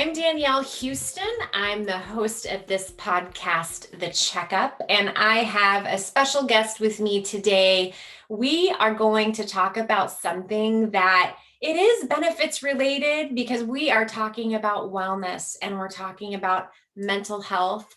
I'm Danielle Houston. I'm the host of this podcast, The Checkup, and I have a special guest with me today. We are going to talk about something that it is benefits related because we are talking about wellness and we're talking about mental health.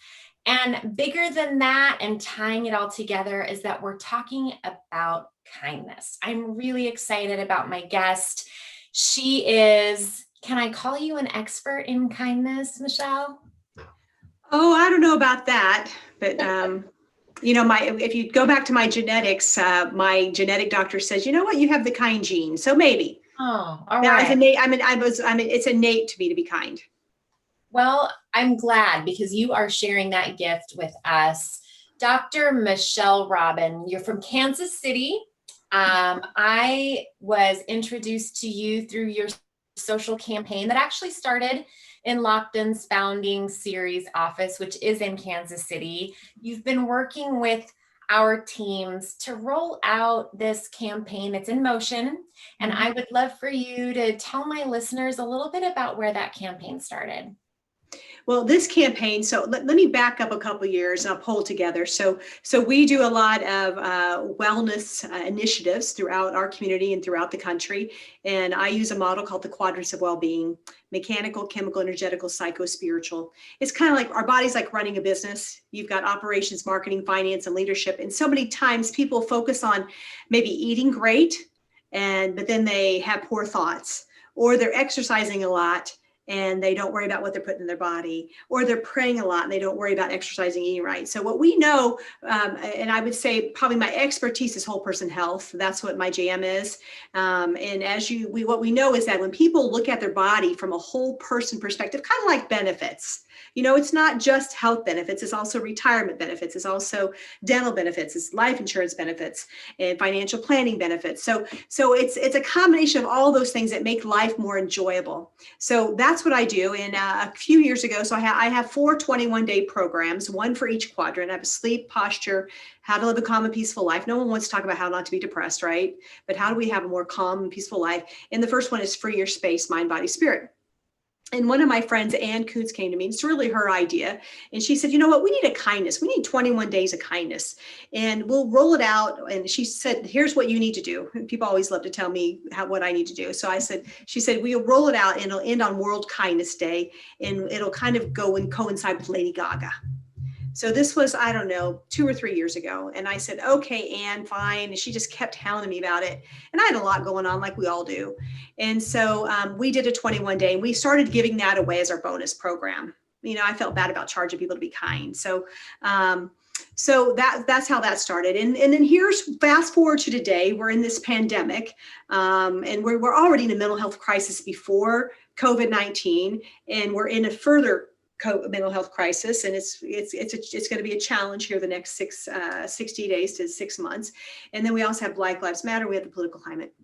And bigger than that, and tying it all together, is that we're talking about kindness. I'm really excited about my guest. She is, can I call you an expert in kindness, Michelle? Oh, I don't know about that, but my if you go back to my genetics, my genetic doctor says, you know what, you have the kind gene, so maybe Oh, all that was right. innate. It's innate to me to be kind. Well, I'm glad because you are sharing that gift with us. Dr. Michelle Robin, you're from Kansas City. I was introduced to you through your social campaign that actually started in Lockton's founding series office, which is in Kansas City. You've been working with our teams to roll out this campaign. It's in motion. And I would love for you to tell my listeners a little bit about where that campaign started. Well, this campaign, so let me back up a couple of years and I'll pull together. So we do a lot of wellness initiatives throughout our community and throughout the country. And I use a model called the quadrants of well-being: mechanical, chemical, energetical, psycho, spiritual. It's kind of like our body's like running a business. You've got operations, marketing, finance, and leadership. And so many times people focus on maybe eating great, but then they have poor thoughts, or they're exercising a lot and they don't worry about what they're putting in their body, or they're praying a lot and they don't worry about exercising, eating right. So what we know, and I would say probably my expertise is whole person health. That's what my jam is. And what we know is that when people look at their body from a whole person perspective, kind of like benefits, it's not just health benefits, it's also retirement benefits, it's also dental benefits, it's life insurance benefits, and financial planning benefits. So it's a combination of all those things that make life more enjoyable. So that's what I do. And a few years ago, so I have 4 21-day programs, one for each quadrant. I have a sleep, posture, how to live a calm and peaceful life. No one wants to talk about how not to be depressed, right? But how do we have a more calm and peaceful life? And the first one is free your space, mind, body, spirit. And one of my friends, Ann Coots, came to me. It's really her idea. And she said, you know what, we need a kindness. We need 21 days of kindness. And we'll roll it out. And she said, here's what you need to do. And people always love to tell me what I need to do. So she said, we'll roll it out and it'll end on World Kindness Day. And it'll kind of go and coincide with Lady Gaga. So this was, I don't know, 2 or 3 years ago. And I said, okay, Anne, fine. And she just kept hounding me about it. And I had a lot going on, like we all do. And so we did a 21-day, and we started giving that away as our bonus program. I felt bad about charging people to be kind. So that's how that started. And then here's fast forward to today. We're in this pandemic, and we're already in a mental health crisis before COVID-19, and we're in a further mental health crisis, and it's going to be a challenge here the next 60 days to 6 months. And then we also have Black Lives Matter. We have the political climate.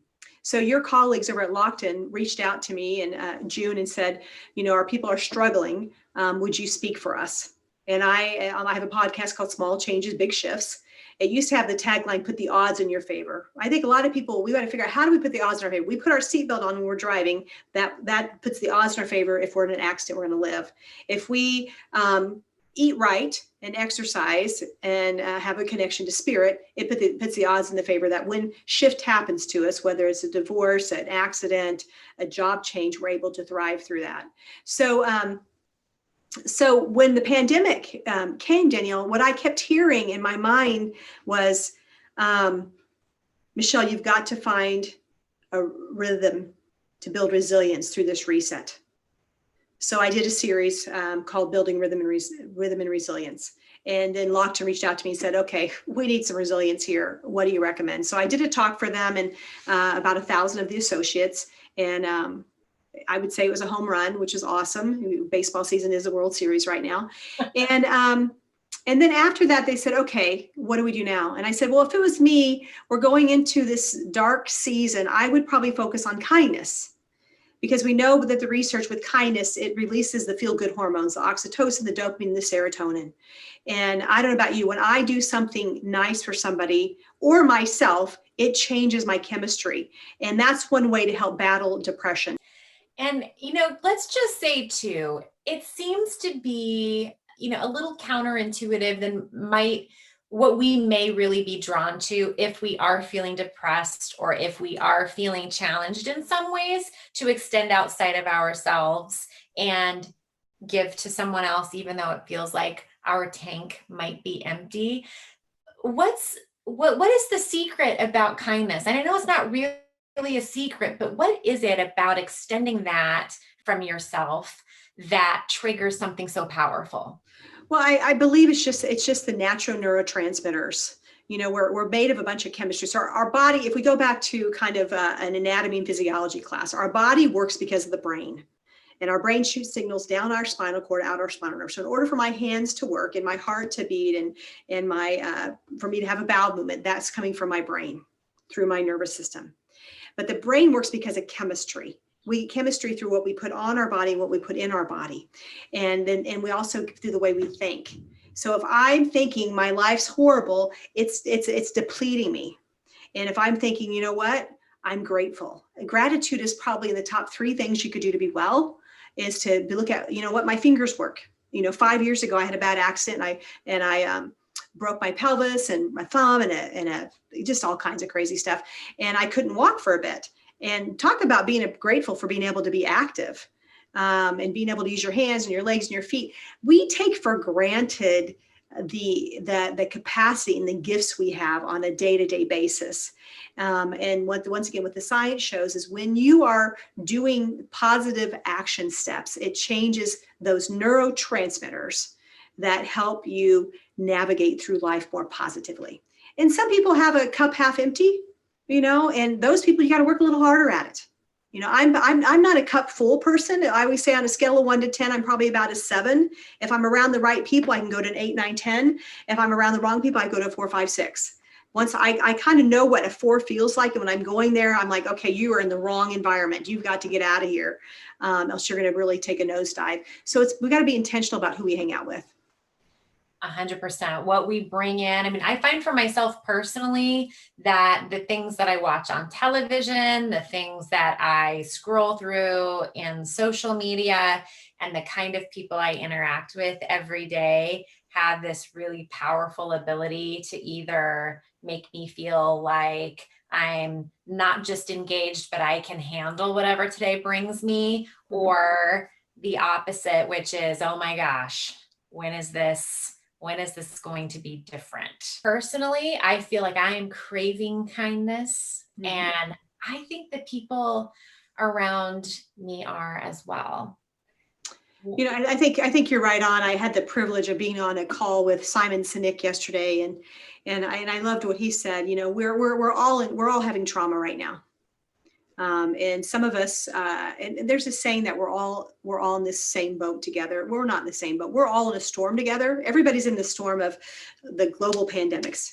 So your colleagues over at Lockton reached out to me in June and said, our people are struggling. Would you speak for us? And I have a podcast called Small Changes, Big Shifts. It used to have the tagline, put the odds in your favor. I think a lot of people, we got to figure out, how do we put the odds in our favor? We put our seatbelt on when we're driving. That puts the odds in our favor. If we're in an accident, we're going to live. If we eat right and exercise and have a connection to spirit, it puts the odds in the favor that when shift happens to us, whether it's a divorce, an accident, a job change, we're able to thrive through that. So when the pandemic came, Danielle, what I kept hearing in my mind was, Michelle, you've got to find a rhythm to build resilience through this reset. So I did a series called Building Rhythm and Resilience. And then Lockton reached out to me and said, okay, we need some resilience here. What do you recommend? So I did a talk for them and about 1,000 of the associates. And I would say it was a home run, which is awesome. Baseball season is a World Series right now. And then after that, they said, okay, what do we do now? And I said, well, if it was me, we're going into this dark season, I would probably focus on kindness. Because we know that the research with kindness, it releases the feel-good hormones, the oxytocin, the dopamine, the serotonin. And I don't know about you, when I do something nice for somebody or myself, it changes my chemistry. And that's one way to help battle depression. And, let's just say too, it seems to be, a little counterintuitive than what we may really be drawn to if we are feeling depressed or if we are feeling challenged in some ways, to extend outside of ourselves and give to someone else, even though it feels like our tank might be empty. What is the secret about kindness? And I know it's not really a secret, but what is it about extending that from yourself that triggers something so powerful? Well, I believe it's just the natural neurotransmitters. We're made of a bunch of chemistry. So our body, if we go back to kind of an anatomy and physiology class, our body works because of the brain. And our brain shoots signals down our spinal cord, out our spinal nerve. So in order for my hands to work and my heart to beat and for me to have a bowel movement, that's coming from my brain through my nervous system. But the brain works because of chemistry. We chemistry through what we put on our body, what we put in our body. And we also through the way we think. So if I'm thinking my life's horrible, it's depleting me. And if I'm thinking, you know what, I'm grateful. Gratitude is probably in the top 3 things you could do to be well, is to look at, what my fingers work. 5 years ago, I had a bad accident and I broke my pelvis and my thumb and just all kinds of crazy stuff. And I couldn't walk for a bit. And talk about being grateful for being able to be active and being able to use your hands and your legs and your feet. We take for granted the capacity and the gifts we have on a day-to-day basis. And once again, what the science shows is when you are doing positive action steps, it changes those neurotransmitters that help you navigate through life more positively. And some people have a cup half empty, and those people, you got to work a little harder at it. I'm not a cup full person. I always say on a scale of 1 to 10, I'm probably about a 7. If I'm around the right people, I can go to an 8, 9, 10. If I'm around the wrong people, I go to a 4, 5, 6. Once I kind of know what a 4 feels like, and when I'm going there, I'm like, okay, you are in the wrong environment. You've got to get out of here, else you're going to really take a nosedive. So we got to be intentional about who we hang out with. 100%. What we bring in. I mean, I find for myself personally that the things that I watch on television, the things that I scroll through in social media, and the kind of people I interact with every day have this really powerful ability to either make me feel like I'm not just engaged, but I can handle whatever today brings me, or the opposite, which is, oh my gosh, when is this? When is this going to be different? Personally, I feel like I am craving kindness, and I think the people around me are as well. I think you're right on. I had the privilege of being on a call with Simon Sinek yesterday, and I loved what he said. We're all having trauma right now. And some of us, and there's a saying that we're all in this same boat together. We're not in the same boat. We're all in a storm together. Everybody's in the storm of the global pandemics.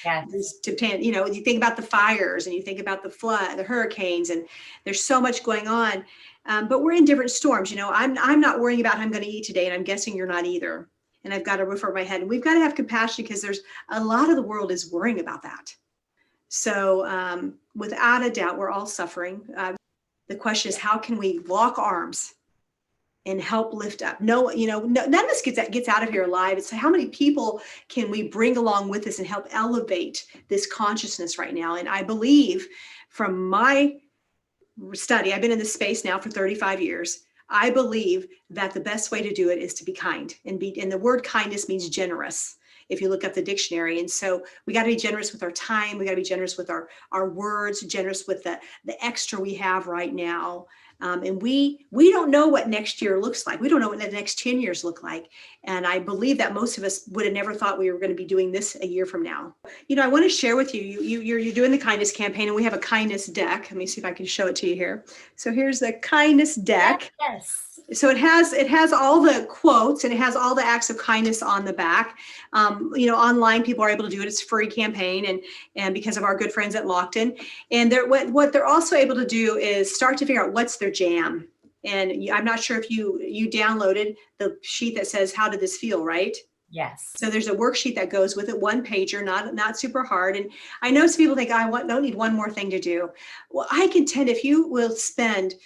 Yes. You think about the fires and you think about the flood, the hurricanes, and there's so much going on. But we're in different storms. I'm not worrying about how I'm going to eat today, and I'm guessing you're not either. And I've got a roof over my head, and we've got to have compassion because there's a lot of the world is worrying about that. So without a doubt, we're all suffering. The question is, how can we lock arms and help lift up? None of us gets out of here alive. It's how many people can we bring along with us and help elevate this consciousness right now? And I believe from my study, I've been in this space now for 35 years. I believe that the best way to do it is to be kind, and the word kindness means generous, if you look up the dictionary. And so we got to be generous with our time. We got to be generous with our words, generous with the extra we have right now. And we don't know what next year looks like. We don't know what the next 10 years look like. And I believe that most of us would have never thought we were going to be doing this a year from now. I want to share with you, you're doing the kindness campaign, and we have a kindness deck. Let me see if I can show it to you here. So here's the kindness deck. Yes. So it has all the quotes, and it has all the acts of kindness on the back. Online people are able to do it. It's a free campaign, and because of our good friends at Lockton. And what they're also able to do is start to figure out what's their jam. And I'm not sure if you downloaded the sheet that says, how did this feel, right? Yes. So there's a worksheet that goes with it, one pager, not super hard. And I know some people think, don't need one more thing to do. Well, I contend if you will spend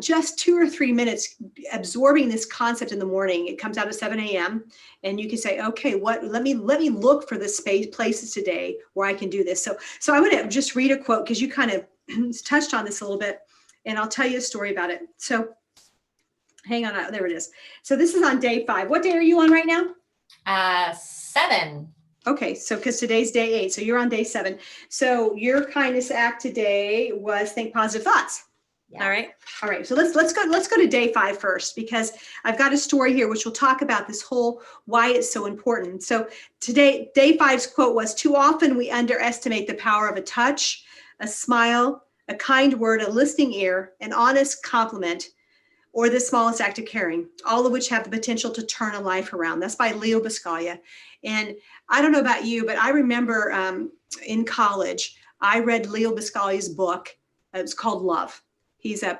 just 2 or 3 minutes absorbing this concept in the morning, it comes out at 7 a.m. and you can say, okay, let me look for the places today where I can do this. So I want to just read a quote because you kind of touched on this a little bit, and I'll tell you a story about it. So hang on, there it is. So this is on day 5. What day are you on right now? 7. Okay, so because today's day 8, so you're on day 7. So your kindness act today was think positive thoughts. Yeah. All right. So let's go to day 5 first, because I've got a story here which will talk about this whole why it's so important. So today, day 5's quote was, "Too often we underestimate the power of a touch, a smile, a kind word, a listening ear, an honest compliment, or the smallest act of caring, all of which have the potential to turn a life around." That's by Leo Buscaglia. And I don't know about you, but I remember in college, I read Leo Buscaglia's book. It was called Love. He's was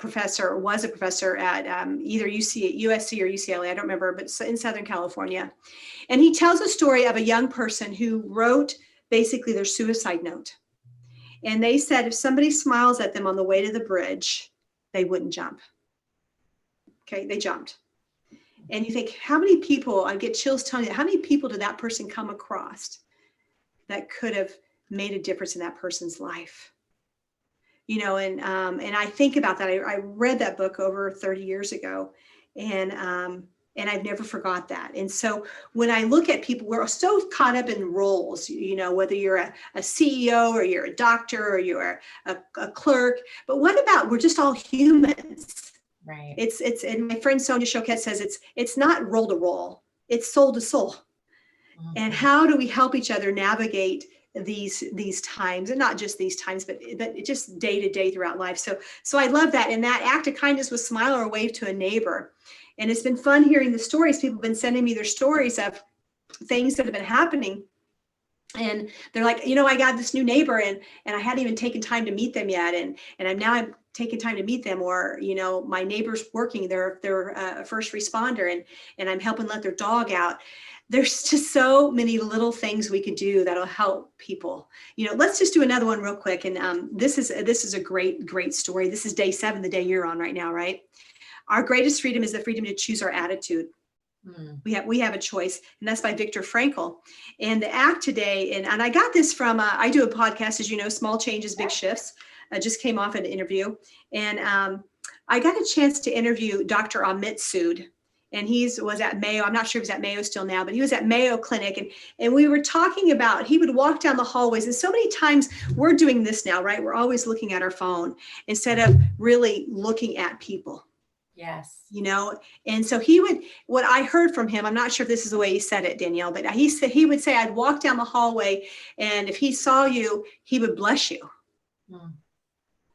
a professor at either USC or UCLA, I don't remember, but in Southern California. And he tells a story of a young person who wrote basically their suicide note. And they said if somebody smiles at them on the way to the bridge, they wouldn't jump. Okay, they jumped. And you think, how many people, I get chills telling you, how many people did that person come across that could have made a difference in that person's life? You know, and I think about that. I read that book over 30 years ago, and I've never forgot that. And so when I look at people, we're so caught up in roles, you know, whether you're a CEO or you're a doctor or you're a clerk, but what about, we're just all humans. Right. It's and my friend Sonia Choquette says it's not role to role, it's soul to soul. Mm-hmm. And how do we help each other navigate these times, and not just these times, but just day to day throughout life. So I love that. And that act of kindness was smile or wave to a neighbor. And it's been fun hearing the stories. People have been sending me their stories of things that have been happening. And they're like, you know, I got this new neighbor and I hadn't even taken time to meet them yet. And I'm taking time to meet them. Or, you know, my neighbor's working, they're a first responder, and I'm helping let their dog out. There's just so many little things we could do that'll help people. You know, let's just do another one real quick. And this is a great story. This is day 7, the day you're on right now, right? Our greatest freedom is the freedom to choose our attitude. We have a choice, and that's by Viktor Frankl. And the act today, and I got this from, I do a podcast, as you know, Small Changes, Big Shifts. I just came off an interview, and I got a chance to interview Dr. Amit Sood, and was at Mayo. I'm not sure if he's at Mayo still now, but he was at Mayo Clinic, and we were talking about, he would walk down the hallways, and so many times we're doing this now, right? We're always looking at our phone instead of really looking at people. Yes. You know, and so what I heard from him, I'm not sure if this is the way he said it, Danielle, but he would say, I'd walk down the hallway, and if he saw you, he would bless you.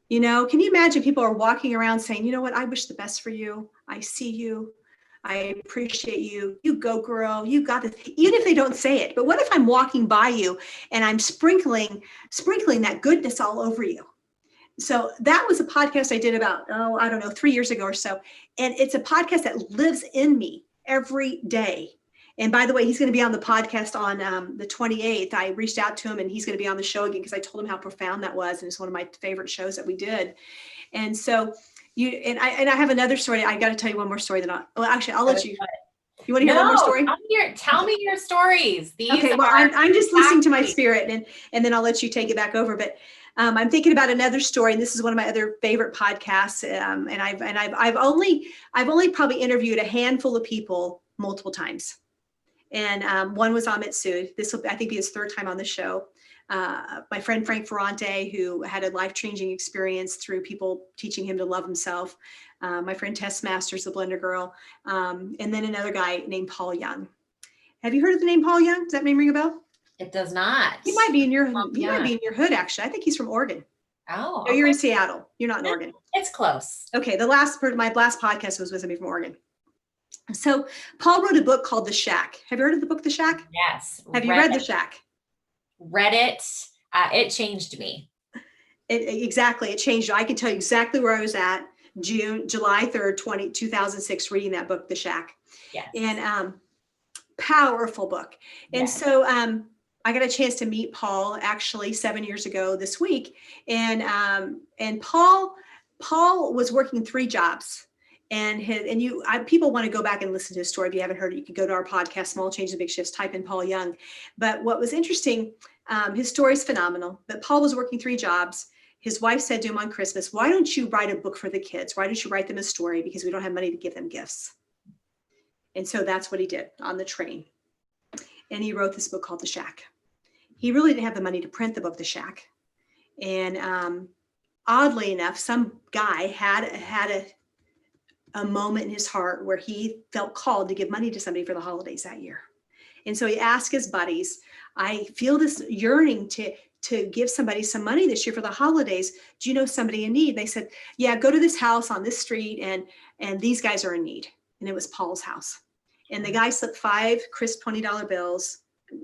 You know, can you imagine people are walking around saying, you know what, I wish the best for you. I see you. I appreciate you. You go, girl. You got this. Even if they don't say it. But what if I'm walking by you and I'm sprinkling that goodness all over you? So that was a podcast I did about, 3 years ago or so. And it's a podcast that lives in me every day. And by the way, he's going to be on the podcast on the 28th. I reached out to him, and he's going to be on the show again because I told him how profound that was. And it's one of my favorite shows that we did. And so I have another story. I got to tell you one more story. I'll let you. You want to hear one more story? Tell me your stories. Okay. Well, I'm just listening to my spirit, and then I'll let you take it back over. But I'm thinking about another story, and this is one of my other favorite podcasts. And I've only probably interviewed a handful of people multiple times. And one was Amit Sood. This will, I think, be his 3rd time on the show. My friend Frank Ferrante, who had a life-changing experience through people teaching him to love himself. My friend Tess Masters, the Blender Girl. And then another guy named Paul Young. Have you heard of the name Paul Young? Does that name ring a bell? It does not. He might be in your hood, actually. I think he's from Oregon. Oh. Okay. No, you're in Seattle. You're not in Oregon. It's close. Okay. My last podcast was with somebody from Oregon. So Paul wrote a book called The Shack. Have you heard of the book The Shack? Yes. Have you read The Shack? Read it. It changed me. Exactly. It changed. I can tell you exactly where I was at July 3rd, 2006, reading that book, The Shack. Yes. And Powerful book. And Yes. so I got a chance to meet Paul actually 7 years ago this week. And Paul was working 3 jobs. People want to go back and listen to his story. If you haven't heard it, you can go to our podcast, Small Changes, Big Shifts, type in Paul Young. But what was interesting, his story is phenomenal. But Paul was working 3 jobs. His wife said to him on Christmas, "Why don't you write a book for the kids? Why don't you write them a story? Because we don't have money to give them gifts." And so that's what he did on the train. And he wrote this book called The Shack. He really didn't have the money to print the book, The Shack. And oddly enough, some guy had a moment in his heart where he felt called to give money to somebody for the holidays that year. And so he asked his buddies, "I feel this yearning to give somebody some money this year for the holidays. Do you know somebody in need?" They said, "Yeah, go to this house on this street and these guys are in need." And it was Paul's house. And the guy slipped 5 crisp $20 bills,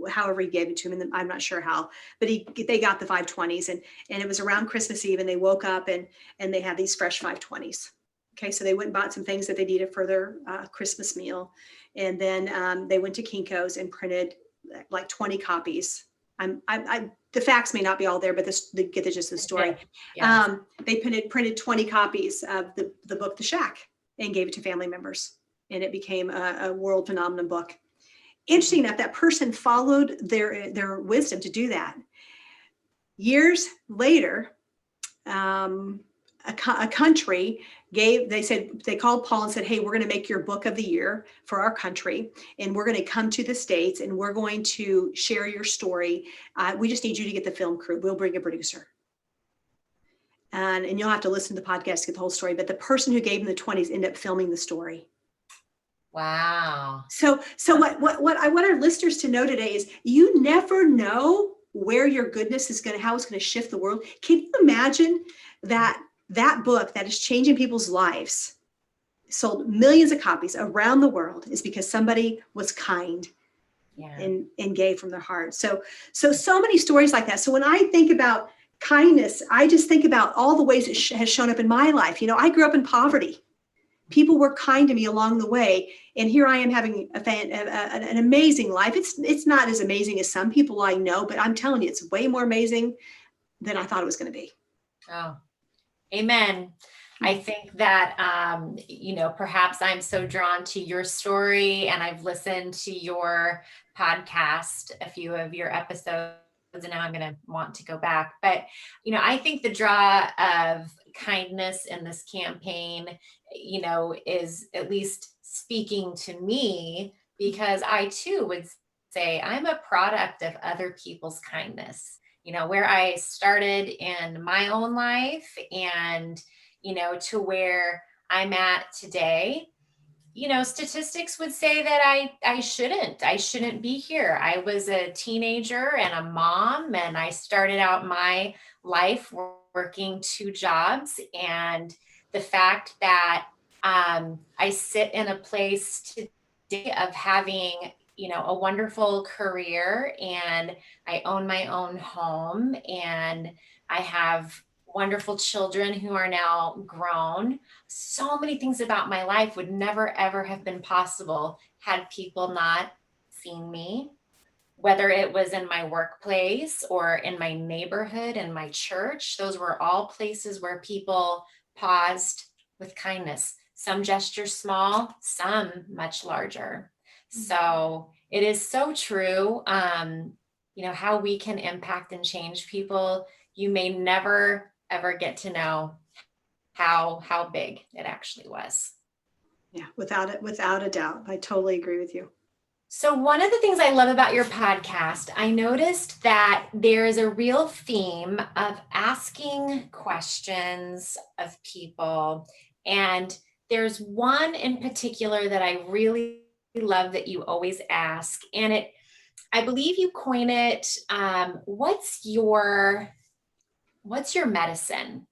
however he gave it to him, and I'm not sure how, but they got the 520s, and it was around Christmas Eve, and they woke up and they had these fresh 520s. Okay, so they went and bought some things that they needed for their Christmas meal, and then they went to Kinko's and printed like 20 copies. The facts may not be all there, but they get the gist of the story. Yeah. They printed 20 copies of the book The Shack and gave it to family members, and it became a world phenomenon book. Interesting enough, that person followed their wisdom to do that. Years later, a country they called Paul and said, "Hey, we're going to make your book of the year for our country, and we're going to come to the States and we're going to share your story. We just need you to get the film crew. We'll bring a producer." And you'll have to listen to the podcast to get the whole story. But the person who gave him the 20s ended up filming the story. Wow. So what I want our listeners to know today is you never know where your goodness is how it's going to shift the world. Can you imagine that book that is changing people's lives, sold millions of copies around the world, is because somebody was kind and gave from their heart. So many stories like that. So when I think about kindness, I just think about all the ways it has shown up in my life. I grew up in poverty. People were kind to me along the way, and here I am having an amazing life. It's not as amazing as some people I know, but I'm telling you, it's way more amazing than I thought it was going to be. Oh, amen. I think that, perhaps I'm so drawn to your story, and I've listened to your podcast, a few of your episodes, and now I'm going to want to go back. But, I think the draw of kindness in this campaign, is at least speaking to me, because I too would say I'm a product of other people's kindness, where I started in my own life and, to where I'm at today. Statistics would say that I shouldn't be here. I was a teenager and a mom, and I started out my life working 2 jobs. And the fact that I sit in a place today of having, a wonderful career, and I own my own home, and I have wonderful children who are now grown. So many things about my life would never, ever have been possible had people not seen me, whether it was in my workplace or in my neighborhood and my church. Those were all places where people paused with kindness. Some gestures small, some much larger. So it is so true. How we can impact and change people. You may never, ever get to know how big it actually was. Yeah, without a doubt. I totally agree with you. So one of the things I love about your podcast, I noticed that there is a real theme of asking questions of people. And there's one in particular that I really love that you always ask. And I believe you coin it, what's your medicine?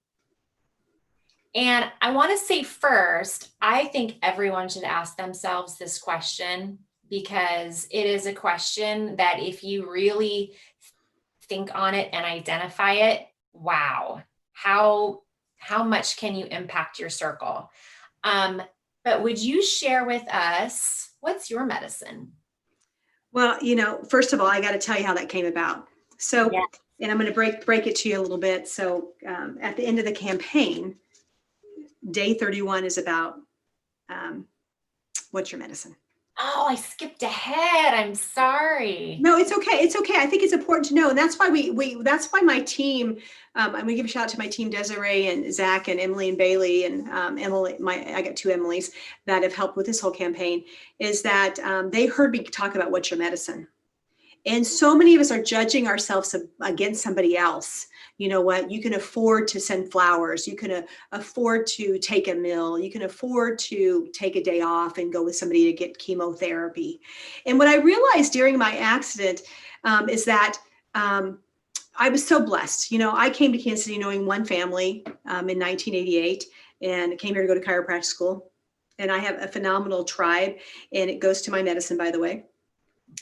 And I want to say first, I think everyone should ask themselves this question, because it is a question that if you really think on it and identify it, wow, how much can you impact your circle? But would you share with us, what's your medicine? Well, first of all, I got to tell you how that came about. So, Yeah. and I'm going to break it to you a little bit. So, at the end of the campaign, day 31 is about um, what's your medicine? Oh, I skipped ahead. I'm sorry. No, it's okay. It's okay. I think it's important to know, and that's why that's why my team. I'm gonna give a shout out to my team, Desiree and Zach and Emily and Bailey and Emily. I got two Emilys that have helped with this whole campaign. Is that they heard me talk about what's your medicine. And so many of us are judging ourselves against somebody else. You know what? You can afford to send flowers. You can afford to take a meal. You can afford to take a day off and go with somebody to get chemotherapy. And what I realized during my accident is that I was so blessed. I came to Kansas City knowing one family in 1988 and came here to go to chiropractic school. And I have a phenomenal tribe, and it goes to my medicine, by the way.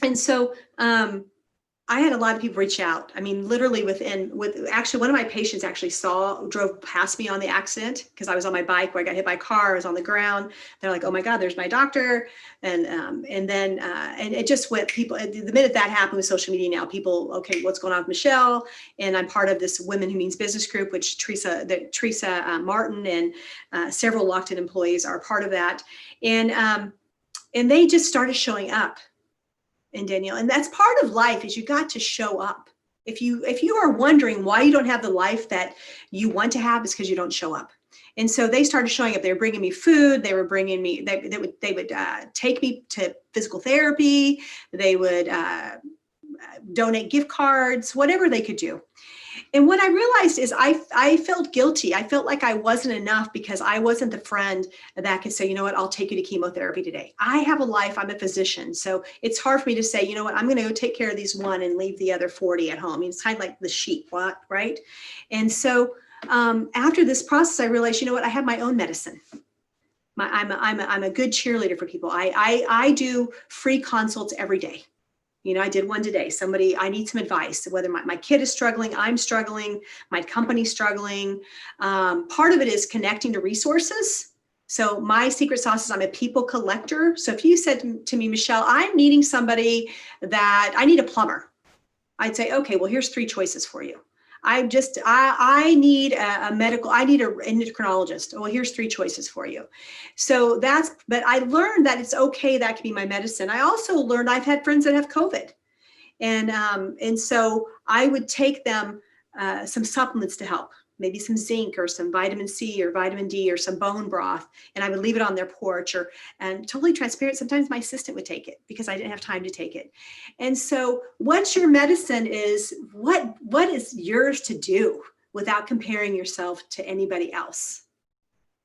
And so I had a lot of people reach out. I mean, literally with actually one of my patients actually drove past me on the accident because I was on my bike where I got hit by a car. I was on the ground. They're like, "Oh my God, there's my doctor." And then and it just went, people, the minute that happened with social media now, people, okay, what's going on with Michelle? And I'm part of this Women Who Means Business group, which Teresa Martin and several locked in employees are part of that. And they just started showing up. And Danielle, and that's part of life, is you got to show up. If you are wondering why you don't have the life that you want to have, it's because you don't show up. And so they started showing up. They were bringing me food. They were bringing me. They would take me to physical therapy. They would donate gift cards, whatever they could do. And what I realized is I felt guilty. I felt like I wasn't enough because I wasn't the friend that could say, you know what, I'll take you to chemotherapy today. I have a life. I'm a physician. So it's hard for me to say, you know what, I'm going to go take care of these one and leave the other 40 at home. I mean, it's kind of like the sheep, right? And so after this process, I realized, you know what, I have my own medicine. I'm a good cheerleader for people. I do free consults every day. I did one today. I need some advice, whether my kid is struggling, I'm struggling, my company's struggling. Part of it is connecting to resources. So my secret sauce is I'm a people collector. So if you said to me, Michelle, I'm needing somebody that I need a plumber, I'd say, okay, well, here's three choices for you. I need a medical, I need an endocrinologist. Well, here's three choices for you. So but I learned that it's okay. That can be my medicine. I also learned I've had friends that have COVID. And so I would take them some supplements to help, maybe some zinc or some vitamin C or vitamin D or some bone broth, and I would leave it on their porch. And totally transparent, sometimes my assistant would take it because I didn't have time to take it. And so what's your medicine is what is yours to do without comparing yourself to anybody else,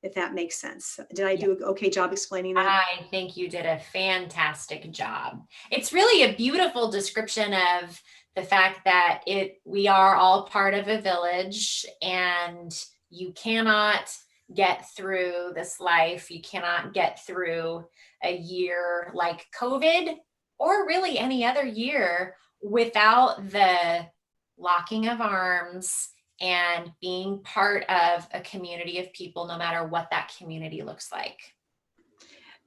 if that makes sense. Did I do an okay job explaining that? I think you did a fantastic job. It's really a beautiful description of the fact that we are all part of a village, and you cannot get through this life. You cannot get through a year like COVID or really any other year without the locking of arms and being part of a community of people, no matter what that community looks like.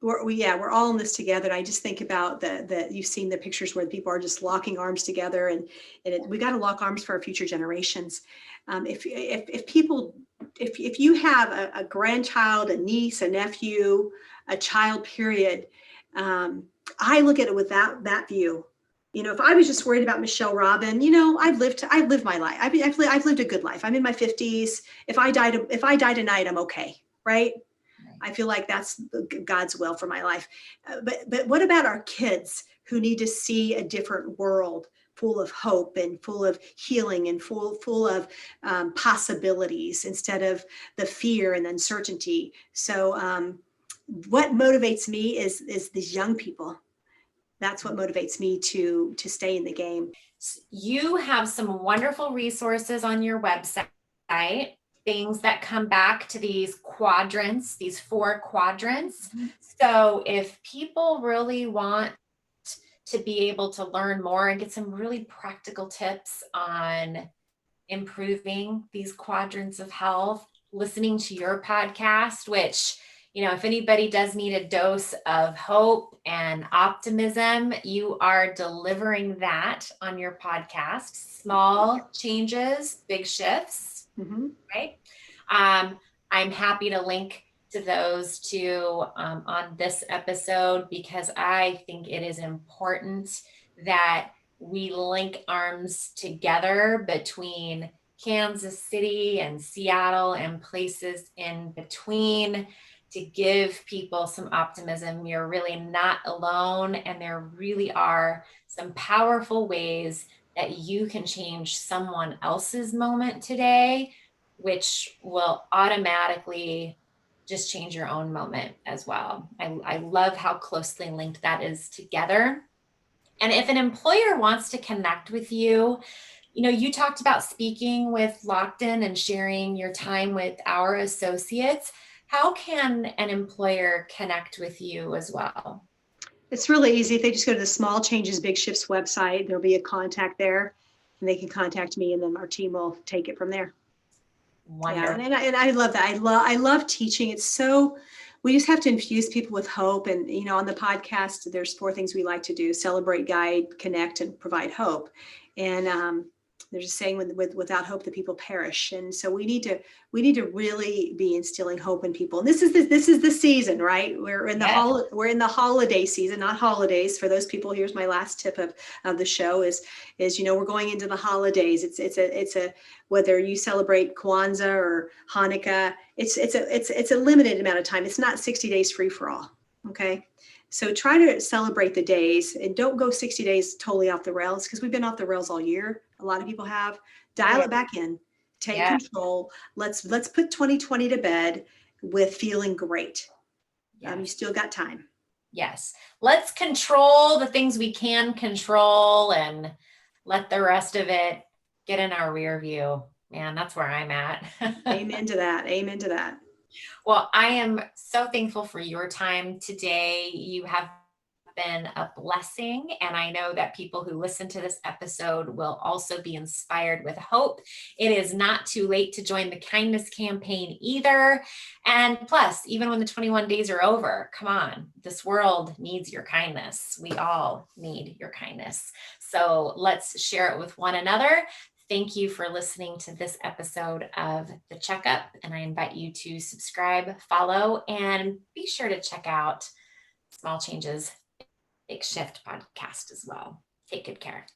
We're all in this together. And I just think about you've seen the pictures where people are just locking arms together, and we got to lock arms for our future generations. If you have a grandchild, a niece, a nephew, a child, period, I look at it with that view. If I was just worried about Michelle Robin, I've lived my life. I've lived a good life. I'm in my 50s. If I die tonight, I'm okay, right? I feel like that's God's will for my life. But what about our kids who need to see a different world full of hope and full of healing and full of possibilities instead of the fear and uncertainty? So what motivates me is these young people. That's what motivates me to stay in the game. You have some wonderful resources on your website, things that come back to these quadrants, these 4 quadrants. Mm-hmm. So if people really want to be able to learn more and get some really practical tips on improving these quadrants of health, listening to your podcast, which, if anybody does need a dose of hope and optimism, you are delivering that on your podcast. Small changes, big shifts, Mm-hmm. right? I'm happy to link to those two on this episode because I think it is important that we link arms together between Kansas City and Seattle and places in between to give people some optimism. You're really not alone, and there really are some powerful ways that you can change someone else's moment today, which will automatically just change your own moment as well. I love how closely linked that is together. And if an employer wants to connect with you, you talked about speaking with Lockton and sharing your time with our associates. How can an employer connect with you as well? It's really easy. If they just go to the Small Changes, Big Shifts website, there'll be a contact there, and they can contact me, and then our team will take it from there. Yeah, Wonderful. and I love that. I love teaching. It's so, we just have to infuse people with hope. And on the podcast, there's 4 things we like to do: celebrate, guide, connect, and provide hope. And there's a saying, without hope, the people perish. And so we need to really be instilling hope in people. And this is the season, right? We're in the Yes. we're in the holiday season, not holidays. For those people, here's my last tip of the show is we're going into the holidays. It's a whether you celebrate Kwanzaa or Hanukkah, it's a limited amount of time. It's not 60 days free for all. Okay. So try to celebrate the days and don't go 60 days totally off the rails, because we've been off the rails all year. A lot of people have. Dial Yeah. it back in, take Yeah. control. Let's put 2020 to bed with feeling great. You Yes. still got time. Yes. Let's control the things we can control and let the rest of it get in our rear view. Man, that's where I'm at. Amen to that. Amen to that. Well, I am so thankful for your time today. You have been a blessing, and I know that people who listen to this episode will also be inspired with hope. It is not too late to join the kindness campaign either. And plus, even when the 21 days are over, come on, this world needs your kindness. We all need your kindness. So let's share it with one another. Thank you for listening to this episode of The Checkup, and I invite you to subscribe, follow, and be sure to check out Small Changes, Big Shift podcast as well. Take good care.